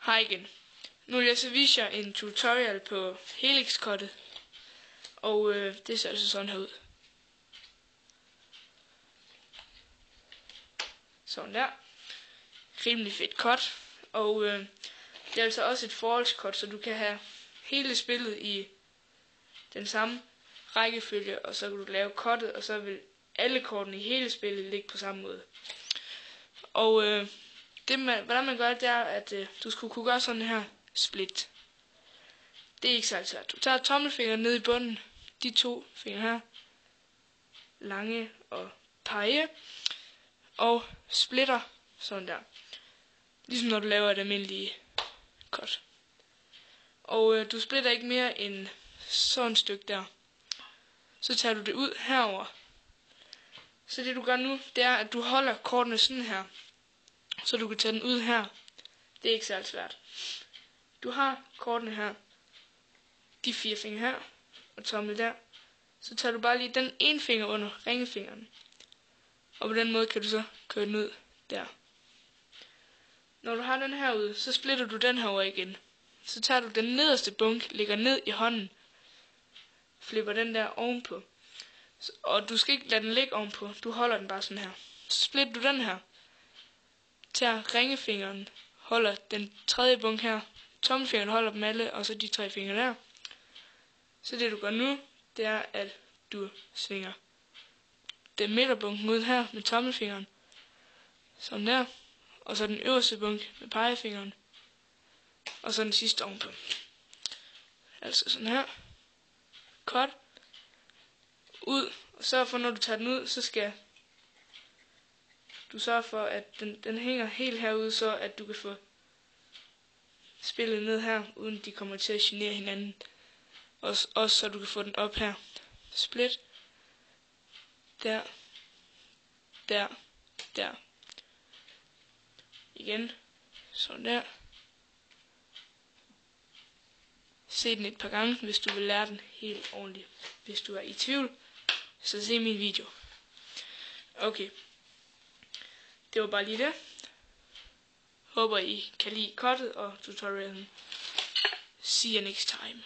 Hej igen. Nu vil jeg så vise jer en tutorial på helix-cuttet, og det ser altså sådan her ud. Sådan der. Rimelig fedt cut, og det er altså også et forholdscut, så du kan have hele spillet i den samme rækkefølge, og så kan du lave cuttet, og så vil alle kortene i hele spillet ligge på samme måde. Og hvordan man gør det er, at du skulle kunne gøre sådan her split. Det er ikke så svært. Du tager tommelfingeren ned i bunden, de to fingre her, lange og pege, og splitter sådan der. Ligesom når du laver et almindeligt cut. Og du splitter ikke mere end sådan et stykke der. Så tager du det ud herover. Så det du gør nu, det er, at du holder kortene sådan her. Så du kan tage den ud her. Det er ikke særlig svært. Du har kortene her. De 4 fingre her. Og tommel der. Så tager du bare lige den ene finger under ringefingeren. Og på den måde kan du så køre den ud der. Når du har den her ude, så splitter du den her over igen. Så tager du den nederste bunk, lægger ned i hånden. Flipper den der ovenpå. Og du skal ikke lade den ligge ovenpå. Du holder den bare sådan her. Så splitter du den her. Tager ringefingeren, holder den tredje bunk her. Tommelfingeren holder dem alle, og så de 3 fingre der. Så det du gør nu, det er, at du svinger den midterbunken ud her med tommelfingeren. Sådan der. Og så den øverste bunk med pegefingeren. Og så den sidste ovenpå. Altså sådan her. Cut. Ud. Og sørg for, når du tager den ud, så skal du sørge for, at den hænger helt herude, så at du kan få spillet ned her, uden de kommer til at genere hinanden. Også så du kan få den op her. Split. Der. Der. Der. Igen. Sådan der. Se den et par gange, hvis du vil lære den helt ordentligt. Hvis du er i tvivl, så se min video. Okay. Det var bare lige det. Håber I kan lide cuttet og tutorialen. See you next time.